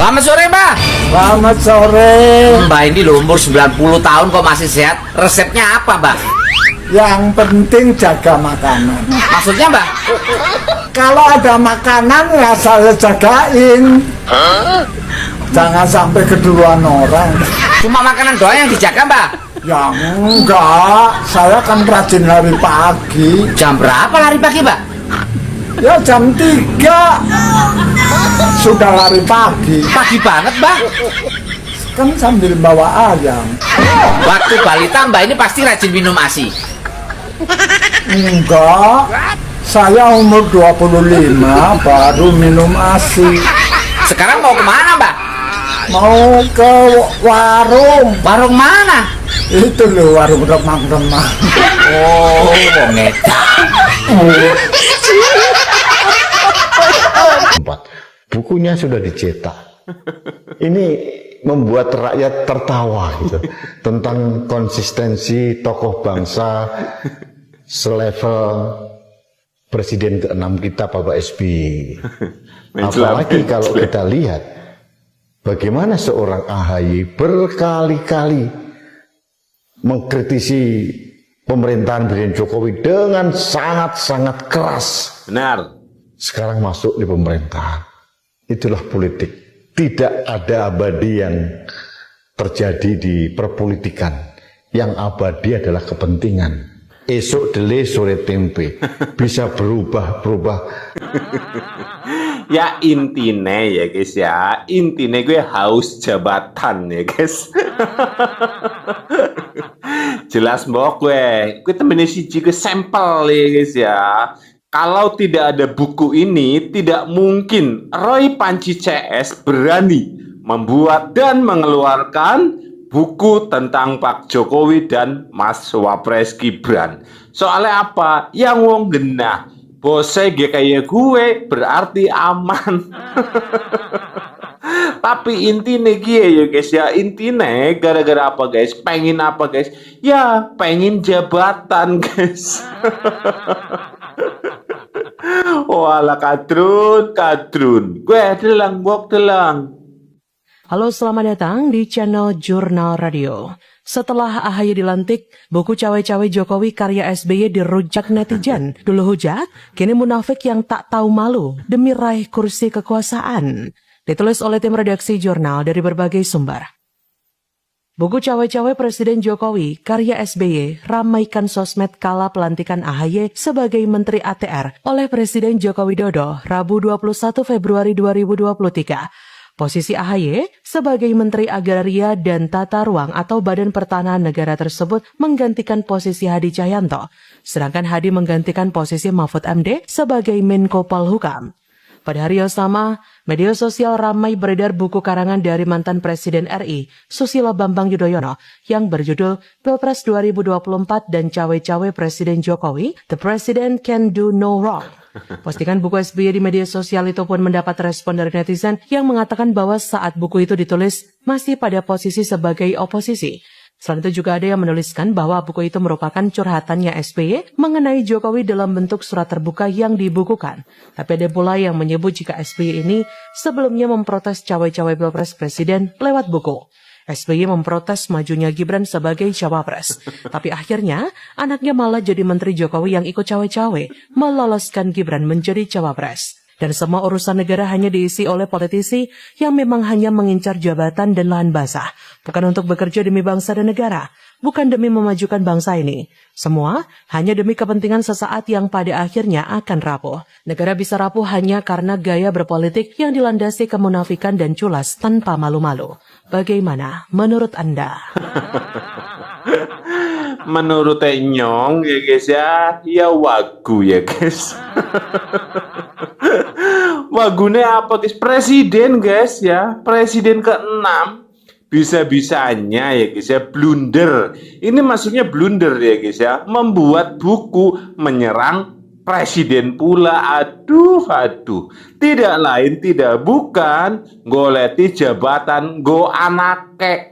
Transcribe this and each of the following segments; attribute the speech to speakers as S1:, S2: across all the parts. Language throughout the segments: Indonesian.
S1: Selamat sore, Mbak.
S2: Selamat sore.
S1: Mbak ini loh umur 90 tahun kok masih sehat. Resepnya apa, Mbak?
S2: Yang penting jaga makanan.
S1: Maksudnya, Mbak?
S2: Kalau ada makanan ya saya jagain. Jangan sampai keduluan orang.
S1: Cuma makanan doang yang dijaga, Mbak?
S2: Ya enggak, saya kan rajin lari pagi.
S1: Jam berapa lari pagi, Mbak?
S2: Ya jam 3 sudah lari pagi.
S1: Pagi banget, Mbak.
S2: Kan sambil bawa ayam.
S1: Waktu balita Mbak ini pasti rajin minum ASI.
S2: Enggak, saya umur 25 baru minum ASI.
S1: Sekarang mau kemana, Mbak?
S2: Mau ke warung.
S1: Warung mana?
S2: Itu loh, warung remang-remang.
S1: Oh, wong edan.
S3: Bukunya sudah dicetak. Ini membuat rakyat tertawa gitu tentang konsistensi tokoh bangsa selevel presiden ke-6 kita Bapak SBY. Apalagi kalau kita lihat bagaimana seorang AHY berkali-kali mengkritisi pemerintahan Presiden Jokowi dengan sangat-sangat keras.
S4: Benar.
S3: Sekarang masuk di pemerintahan. Itulah politik. Tidak ada abadi yang terjadi di perpolitikan. Yang abadi adalah kepentingan. Esok dele sore tempe. Bisa berubah-berubah.
S4: Ya intine ya guys ya. Intine gue haus jabatan ya guys. Jelas mbok gue. Gue temennya siji gue sampel ya guys ya. Kalau tidak ada buku ini, tidak mungkin Roy Panci CS berani membuat dan mengeluarkan buku tentang Pak Jokowi dan Mas Wapres Gibran. Soalnya apa? Yang wong genah. Bose kayak gue berarti aman. Tapi intinya ya guys ya, intinya gara-gara apa guys? Pengen apa guys? Ya pengen jabatan guys. Walah kadrun. Gue delang bok delang.
S5: Halo, selamat datang di channel Jurnal Radio. Setelah AHY dilantik, buku cawe-cawe Jokowi karya SBY dirujak netizen. Dulu hujat, kini munafik yang tak tahu malu demi raih kursi kekuasaan. Ditulis oleh tim redaksi Jurnal dari berbagai sumber. Buku cawe-cawe Presiden Jokowi karya SBY ramaikan sosmed kala pelantikan AHY sebagai Menteri ATR oleh Presiden Joko Widodo Rabu 21 Februari 2023. Posisi AHY sebagai Menteri Agraria dan Tata Ruang atau Badan Pertanahan Negara tersebut menggantikan posisi Hadi Cahyanto, sedangkan Hadi menggantikan posisi Mahfud MD sebagai Menko Polhukam. Pada hari yang sama, media sosial ramai beredar buku karangan dari mantan Presiden RI, Susilo Bambang Yudhoyono, yang berjudul Pilpres 2024 dan Cawe-Cawe Presiden Jokowi, The President Can Do No Wrong. Postingan buku SBY di media sosial itu pun mendapat respon dari netizen yang mengatakan bahwa saat buku itu ditulis masih pada posisi sebagai oposisi. Selain itu juga ada yang menuliskan bahwa buku itu merupakan curhatannya SBY mengenai Jokowi dalam bentuk surat terbuka yang dibukukan. Tapi ada pula yang menyebut jika SBY ini sebelumnya memprotes cawe-cawe Pilpres Presiden lewat buku. SBY memprotes majunya Gibran sebagai cawapres. Tapi akhirnya anaknya malah jadi Menteri Jokowi yang ikut cawe-cawe meloloskan Gibran menjadi cawapres. Dan semua urusan negara hanya diisi oleh politisi yang memang hanya mengincar jabatan dan lahan basah. Bukan untuk bekerja demi bangsa dan negara. Bukan demi memajukan bangsa ini. Semua hanya demi kepentingan sesaat yang pada akhirnya akan rapuh. Negara bisa rapuh hanya karena gaya berpolitik yang dilandasi kemunafikan dan culas tanpa malu-malu. Bagaimana menurut Anda?
S4: Menurut Nyong ya guys ya wagu ya guys. Wagunya apa guys? Presiden guys ya, presiden ke-6 bisa-bisanya ya guys ya blunder. Ini maksudnya blunder ya guys ya, membuat buku menyerang presiden pula. Aduh. Tidak lain tidak bukan goleti jabatan go anake.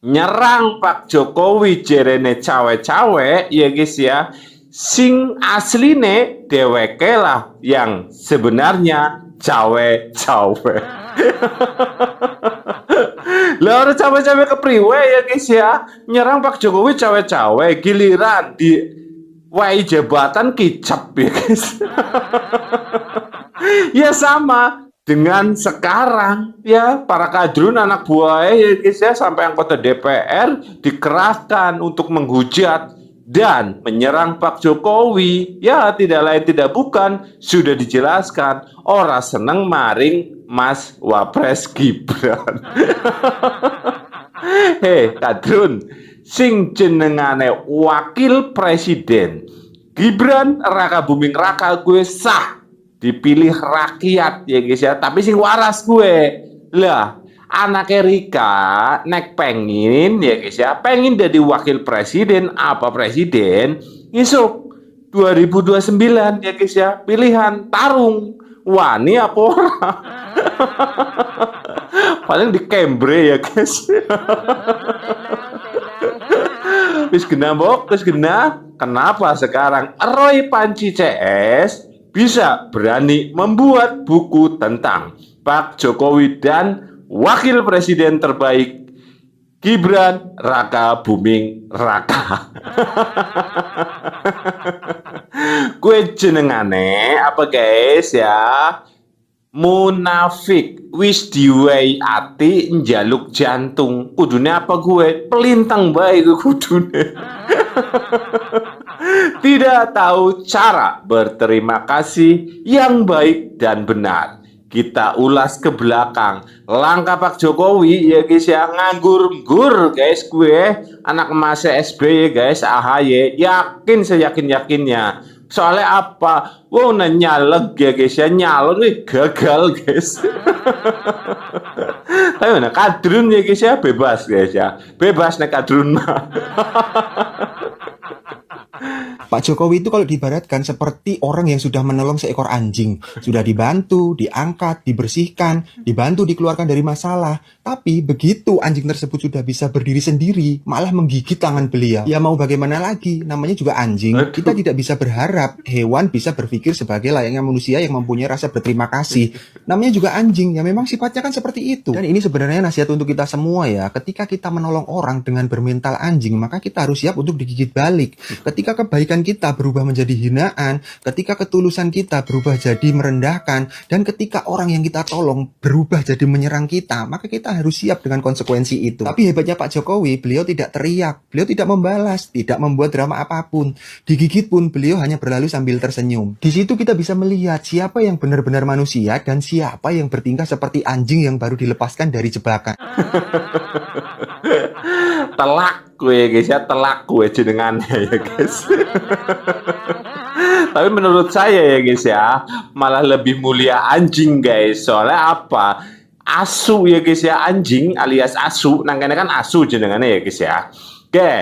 S4: Nyerang Pak Jokowi jerene cawe-cawe ya guys ya. Sing asline dheweke lah yang sebenarnya cawe-cawe. Lah orang cawe-cawe kepriwe ya guys ya. Nyerang Pak Jokowi cawe-cawe, giliran di wai jabatan kicap ya guys. Ya sama dengan sekarang ya, para kadrun anak buahnya ya guys ya, sampai anggota DPR dikerahkan untuk menghujat dan menyerang Pak Jokowi. Ya tidak lain tidak bukan, sudah dijelaskan, ora seneng maring Mas Wapres Gibran. Hei kadrun, sing jenengane wakil presiden Gibran Raka Buming Raka gue sah dipilih rakyat ya guys ya, tapi sing waras gue lah. Anaknya Rika nek pengen ya guys ya, pengen jadi wakil presiden apa presiden isuk 2029 ya guys ya, pilihan tarung wani apa ora. Paling di Cambridge ya guys. Wis genah mbok, wis genah. Kenapa sekarang Roy Panci CS bisa berani membuat buku tentang Pak Jokowi dan Wakil Presiden terbaik Gibran Raka Buming Raka. Kue jenengane apa guys ya? Munafik wis diwehi ati njaluk jantung. Kudune apa gue? Pelintang bae kudune. Tidak tahu cara berterima kasih yang baik dan benar. Kita ulas ke belakang langkah Pak Jokowi ya guys ya, nganggur-nggur guys, gue anak emas SBY guys, AHY, yakin seyakin-yakinnya. Soalnya apa? Wow, nyaleg ya guys ya, nyalon nih gagal guys. Tapi mana kadrun ya guys ya, bebas guys ya, bebas nih kadrun mah.
S6: Pak Jokowi itu kalau diibaratkan seperti orang yang sudah menolong seekor anjing. Sudah dibantu, diangkat, dibersihkan, dibantu dikeluarkan dari masalah. Tapi begitu anjing tersebut sudah bisa berdiri sendiri, malah menggigit tangan beliau. Ya mau bagaimana lagi, namanya juga anjing. Kita tidak bisa berharap hewan bisa berpikir sebagai layaknya manusia yang mempunyai rasa berterima kasih. Namanya juga anjing, ya memang sifatnya kan seperti itu. Dan ini sebenarnya nasihat untuk kita semua ya. Ketika kita menolong orang dengan bermental anjing, maka kita harus siap untuk digigit balik. Ketika kebaikan kita berubah menjadi hinaan, ketika ketulusan kita berubah jadi merendahkan, dan ketika orang yang kita tolong berubah jadi menyerang kita, maka kita harus siap dengan konsekuensi itu. Tapi hebatnya Pak Jokowi, beliau tidak teriak, beliau tidak membalas, tidak membuat drama apapun. Digigit pun beliau hanya berlalu sambil tersenyum. Di situ kita bisa melihat siapa yang benar-benar manusia dan siapa yang bertingkah seperti anjing yang baru dilepaskan dari jebakan.
S4: Telak gue guys ya, telak gue jenengannya ya guys. Tapi menurut saya ya guys ya, malah lebih mulia anjing guys. Soalnya apa? Asu ya guys ya, anjing alias asu. Nangkanya kan asu jenengannya ya guys ya. Oke,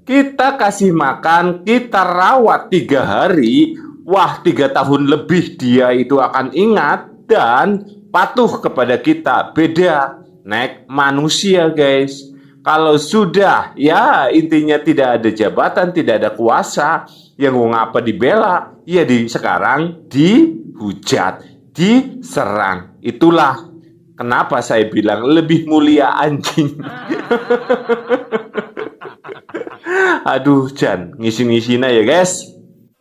S4: kita kasih makan, kita rawat 3 hari. Wah, 3 tahun lebih dia itu akan ingat dan patuh kepada kita. Beda nek manusia guys. Kalau sudah ya intinya tidak ada jabatan, tidak ada kuasa, yang mau ngapa dibela, ya sekarang dihujat, diserang. Itulah kenapa saya bilang lebih mulia anjing. Aduh, Jan, ngisi-ngisina ya guys.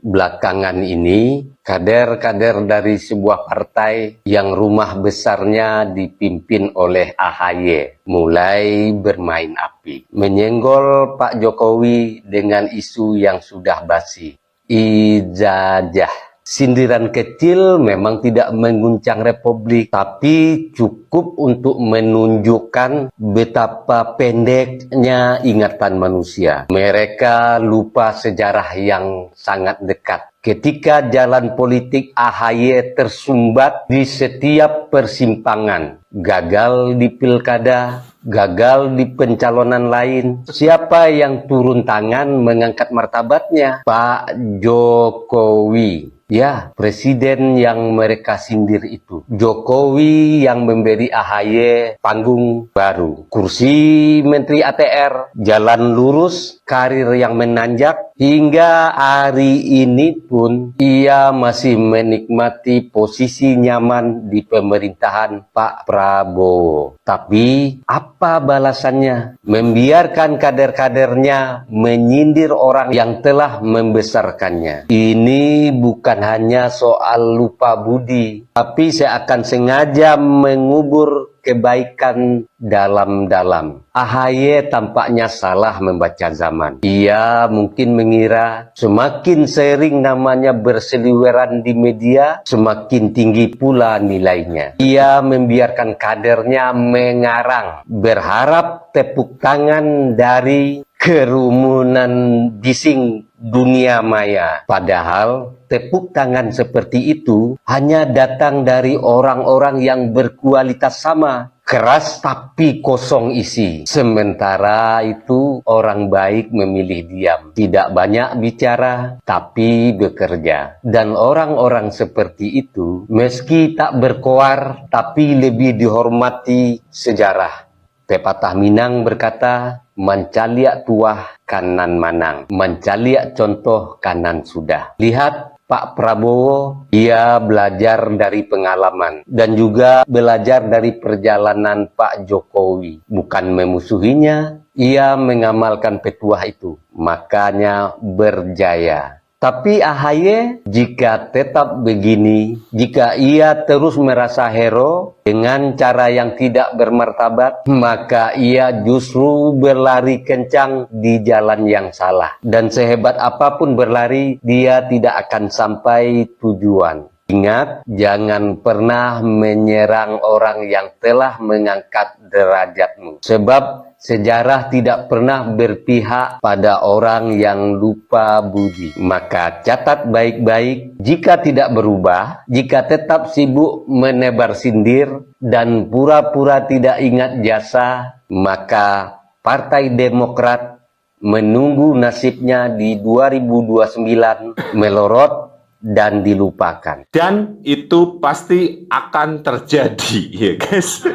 S7: Belakangan ini, kader-kader dari sebuah partai yang rumah besarnya dipimpin oleh AHY mulai bermain api, menyenggol Pak Jokowi dengan isu yang sudah basi. Ijazah. Sindiran kecil memang tidak mengguncang Republik, tapi cukup untuk menunjukkan betapa pendeknya ingatan manusia. Mereka lupa sejarah yang sangat dekat. Ketika jalan politik AHY tersumbat di setiap persimpangan, gagal di pilkada, gagal di pencalonan lain, siapa yang turun tangan mengangkat martabatnya? Pak Jokowi. Ya, presiden yang mereka sindir itu. Jokowi yang memberi AHY panggung baru. Kursi Menteri ATR, jalan lurus, karir yang menanjak. Hingga hari ini pun ia masih menikmati posisi nyaman di pemerintahan Pak Prabowo. Tapi apa balasannya? Membiarkan kader-kadernya menyindir orang yang telah membesarkannya. Ini bukan hanya soal lupa budi, tapi saya akan sengaja mengubur kebaikan dalam-dalam. AHY tampaknya salah membaca zaman. Ia mungkin mengira semakin sering namanya berseliweran di media, semakin tinggi pula nilainya. Ia membiarkan kadernya mengarang, berharap tepuk tangan dari kerumunan bising dunia maya. Padahal tepuk tangan seperti itu hanya datang dari orang-orang yang berkualitas sama, keras tapi kosong isi. Sementara itu orang baik memilih diam, tidak banyak bicara tapi bekerja. Dan orang-orang seperti itu meski tak berkoar tapi lebih dihormati sejarah. Pepatah Minang berkata, mencaliak tuah kanan manang, mencaliak contoh kanan sudah. Lihat Pak Prabowo, ia belajar dari pengalaman dan juga belajar dari perjalanan Pak Jokowi. Bukan memusuhinya, ia mengamalkan petuah itu, makanya berjaya. Tapi AHY jika tetap begini, jika ia terus merasa hero dengan cara yang tidak bermartabat, maka ia justru berlari kencang di jalan yang salah. Dan sehebat apapun berlari, dia tidak akan sampai tujuan. Ingat, jangan pernah menyerang orang yang telah mengangkat derajatmu. Sebab sejarah tidak pernah berpihak pada orang yang lupa budi. Maka catat baik-baik, jika tidak berubah, jika tetap sibuk menebar sindir dan pura-pura tidak ingat jasa, maka Partai Demokrat menunggu nasibnya di 2029 melorot dan dilupakan.
S4: Dan itu pasti akan terjadi, ya guys.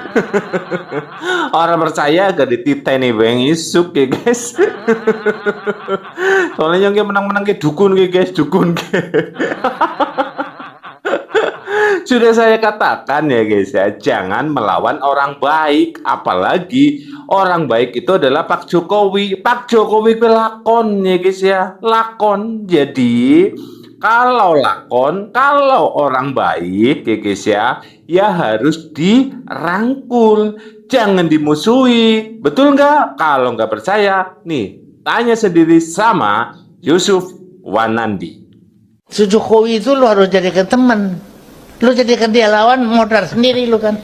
S4: Orang percaya gak dititeni beng isuk, ya guys. Soalnya yang menang-menang ke dukun, ya guys, dukun. Sudah saya katakan ya guys ya, jangan melawan orang baik. Apalagi orang baik itu adalah Pak Jokowi. Pak Jokowi pelakon ya guys ya, lakon. Jadi kalau lakon, kalau orang baik ya guys ya harus dirangkul, jangan dimusuhi. Betul nggak? Kalau nggak percaya, nih tanya sendiri sama Yusuf Wanandi.
S8: Si Jokowi itu lu harus jadikan teman. Lu jadikan dia lawan, modal sendiri lu kan.